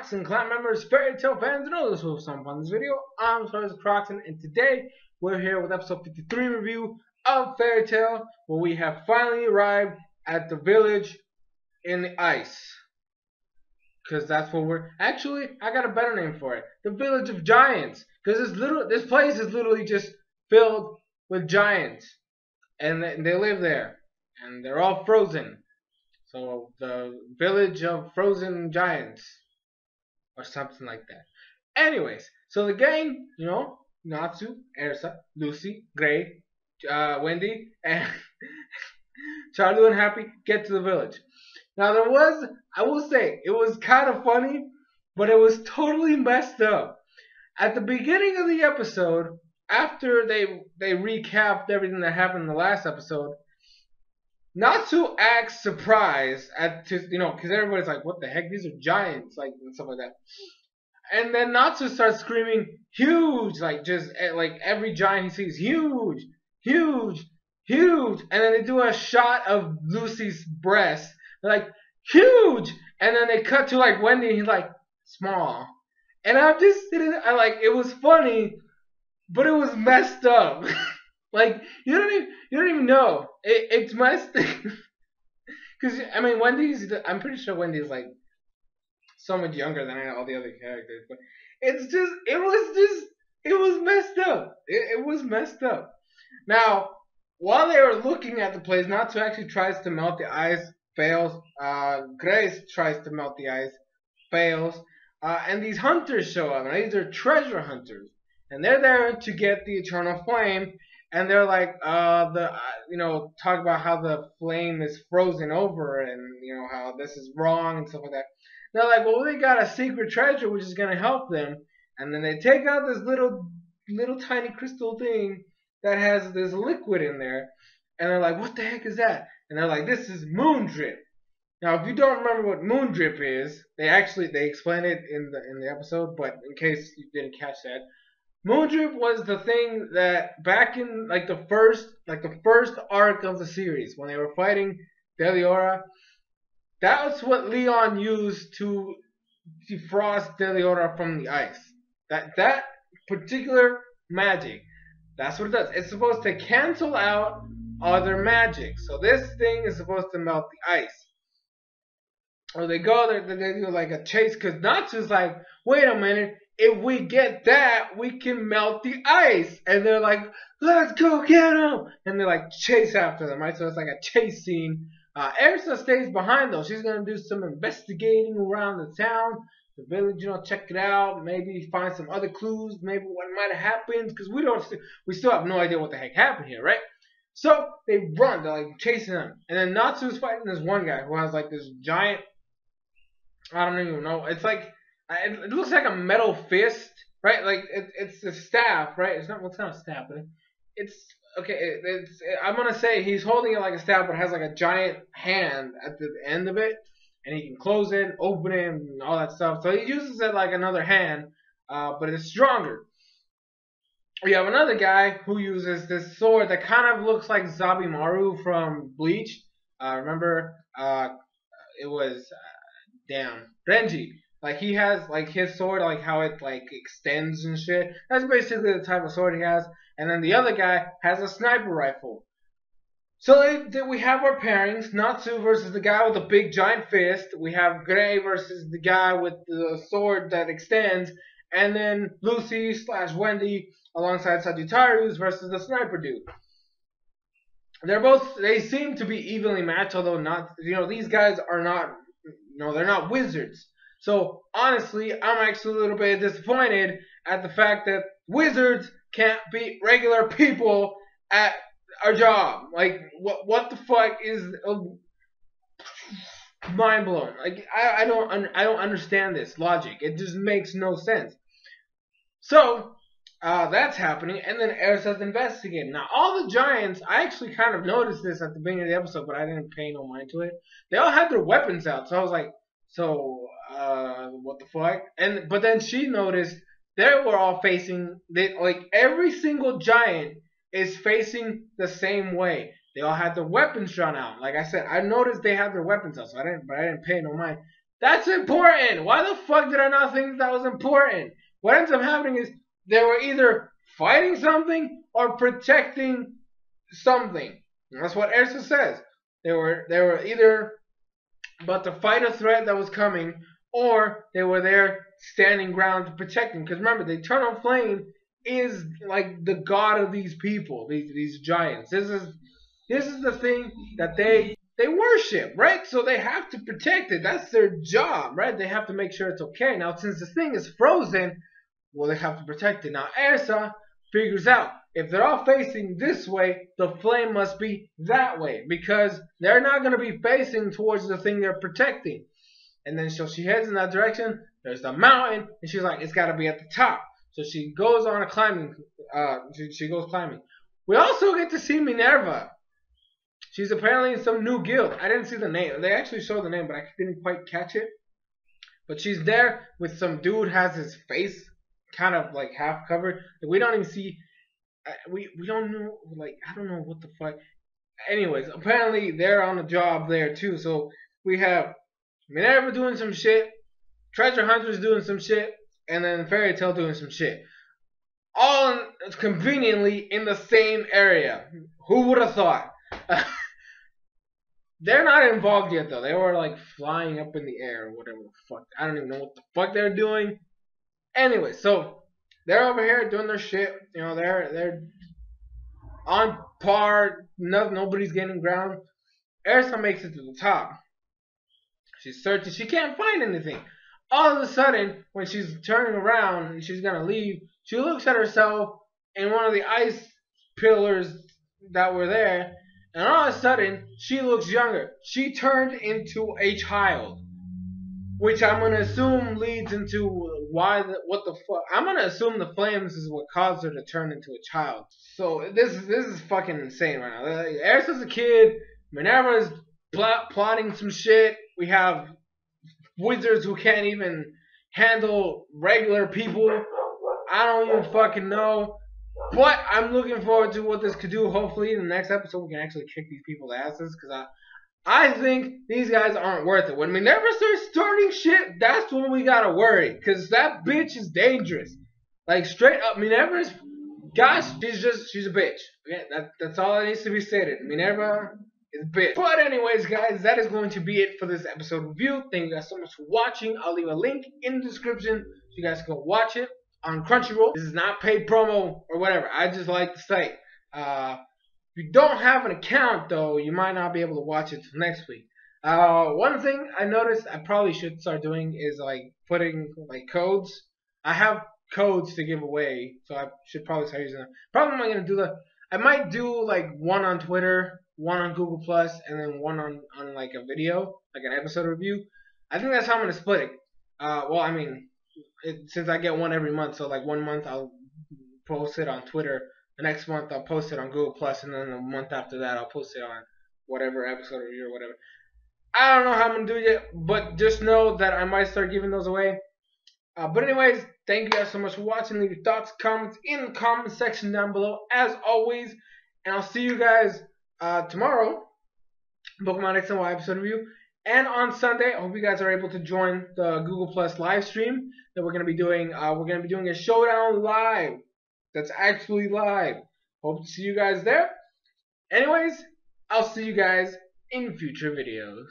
SoresanCrockxen, clan members, fairy tale fans, and others who have some fun in this video. I'm SoresanCrockxen, and today we're here with episode 53 review of Fairy Tail, where we have finally arrived at the village in the ice. Because that's what we're... Actually, I got a better name for it. The Village of Giants. Because this place is literally just filled with giants. And they live there. And they're all frozen. So, the Village of Frozen Giants. Or something like that. Anyways, so the gang, you know, Natsu, Ersa, Lucy, Gray, Wendy, and Charlie and Happy get to the village. Now there was, I will say, it was kind of funny, but it was totally messed up. At the beginning of the episode, after they recapped everything that happened in the last episode, Natsu acts surprised because everybody's like, what the heck, these are giants, like, and stuff like that. And then Natsu starts screaming, huge, like every giant he sees, huge, huge, huge. And then they do a shot of Lucy's breast. They're like, huge. And then they cut to like Wendy and he's like, small. And I'm just sitting there, it was funny, but it was messed up. Like, you don't even know. It's messed. Because, I mean, I'm pretty sure Wendy's like so much younger than all the other characters, but it was messed up. It was messed up. Now, while they were looking at the place, Natsu actually tries to melt the ice, fails. Grace tries to melt the ice, fails. And these hunters show up. And these are treasure hunters, and they're there to get the eternal flame. And they're like, talk about how the flame is frozen over, and how this is wrong and stuff like that. They're like, well, they got a secret treasure which is gonna help them. And then they take out this little tiny crystal thing that has this liquid in there, and they're like, what the heck is that? And they're like, this is moon drip. Now, if you don't remember what moon drip is, they explain it in the episode, but in case you didn't catch that, moon drip was the thing that back in the first arc of the series when they were fighting Deliora, that's what Leon used to defrost Deliora from the ice. That particular magic, that's what it does. It's supposed to cancel out other magic. So this thing is supposed to melt the ice. Or they go there, they do like a chase, because Natsu's like, wait a minute, if we get that, we can melt the ice. And they're like, let's go get him. And they like chase after them, right? So it's like a chase scene. Ersa stays behind though. She's going to do some investigating around the town, the village, check it out. Maybe find some other clues, maybe what might have happened. Because we still have no idea what the heck happened here, right? So they run, they're like chasing them. And then Natsu's fighting this one guy who has like this giant, I don't even know. It's like, it looks like a metal fist, right? Like it's a staff, right? It's not a staff, but it's okay. I'm gonna say he's holding it like a staff, but has like a giant hand at the end of it, and he can close it, open it, and all that stuff. So he uses it like another hand, but it's stronger. We have another guy who uses this sword that kind of looks like Zabimaru from Bleach. Remember, it was Renji. Like he has like his sword, like how it like extends and shit. That's basically the type of sword he has. And then the other guy has a sniper rifle. So we have our pairings: Natsu versus the guy with the big giant fist. We have Gray versus the guy with the sword that extends. And then Lucy / Wendy alongside Sagittarius versus the sniper dude. They seem to be evenly matched, although not. These guys are not. They're not wizards. So, honestly, I'm actually a little bit disappointed at the fact that wizards can't beat regular people at our job. Like, what the fuck is... mind blown. Like, I don't understand this logic. It just makes no sense. So, that's happening, and then Ersa's investigating. Now, all the giants, I actually kind of noticed this at the beginning of the episode, but I didn't pay no mind to it. They all had their weapons out, so I was like, what the fuck? But then she noticed they were all facing, every single giant is facing the same way. They all had their weapons drawn out. Like I said, I noticed they had their weapons out, but I didn't pay no mind. That's important. Why the fuck did I not think that was important? What ends up happening is they were either fighting something or protecting something. And that's what Ersa says. They were either about to fight a threat that was coming, or they were there standing ground to protect them. Because remember, the eternal flame is like the god of these people, these giants. This is the thing that they worship, right? So they have to protect it. That's their job, right? They have to make sure it's okay. Now, since the thing is frozen, well, they have to protect it. Now, Ersa figures out if they're all facing this way, the flame must be that way because they're not going to be facing towards the thing they're protecting. And then so she heads in that direction. There's the mountain, and she's like, it's got to be at the top. So she goes on a climbing. She goes climbing. We also get to see Minerva. She's apparently in some new guild. I didn't see the name. They actually showed the name, but I didn't quite catch it. But she's there with some dude has his face kind of like half covered. We don't even see. We don't know. Like I don't know what the fuck. Anyways, apparently they're on a job there too. So we have Minerva doing some shit, Treasure Hunter's doing some shit, and then Fairy Tail doing some shit. All conveniently in the same area. Who would have thought? They're not involved yet though. They were like flying up in the air or whatever the fuck. I don't even know what the fuck they're doing. Anyway, so they're over here doing their shit. You know, they're on par. Nobody's getting ground. Ersa makes it to the top. She's searching. She can't find anything. All of a sudden, when she's turning around and she's gonna leave, she looks at herself in one of the ice pillars that were there, and all of a sudden, she looks younger. She turned into a child, which I'm gonna assume leads into what the fuck. I'm gonna assume the flames is what caused her to turn into a child. So this is fucking insane right now. Ersa's a kid. Minerva's plotting some shit. We have wizards who can't even handle regular people. I don't even fucking know. But I'm looking forward to what this could do. Hopefully in the next episode we can actually kick these people's asses. Because I think these guys aren't worth it. When Minerva starts starting shit, that's when we gotta worry. Because that bitch is dangerous. Like straight up, Minerva's, gosh, she's a bitch. Okay? That's all that needs to be stated. Minerva is a bitch. But anyways, guys, that is going to be it for this episode review. Thank you guys so much for watching. I'll leave a link in the description so you guys can watch it on Crunchyroll. This is not paid promo or whatever. I just like the site. If you don't have an account, though, you might not be able to watch it till next week. One thing I noticed I probably should start doing is like putting like codes. I have codes to give away, so I should probably start using them. Probably am I gonna do I might do like one on Twitter, one on Google Plus, and then one on like a video, like an episode review. I think that's how I'm gonna split it. Well, I mean, since I get one every month, so like 1 month I'll post it on Twitter. The next month I'll post it on Google Plus, and then the month after that I'll post it on whatever episode review or whatever. I don't know how I'm gonna do it yet, but just know that I might start giving those away. But anyways, thank you guys so much for watching. Leave your thoughts, comments in the comment section down below, as always. And I'll see you guys tomorrow, Pokemon X and Y episode review. And on Sunday, I hope you guys are able to join the Google Plus live stream that we're gonna be doing. We're gonna be doing a showdown live. That's actually live. Hope to see you guys there. Anyways, I'll see you guys in future videos.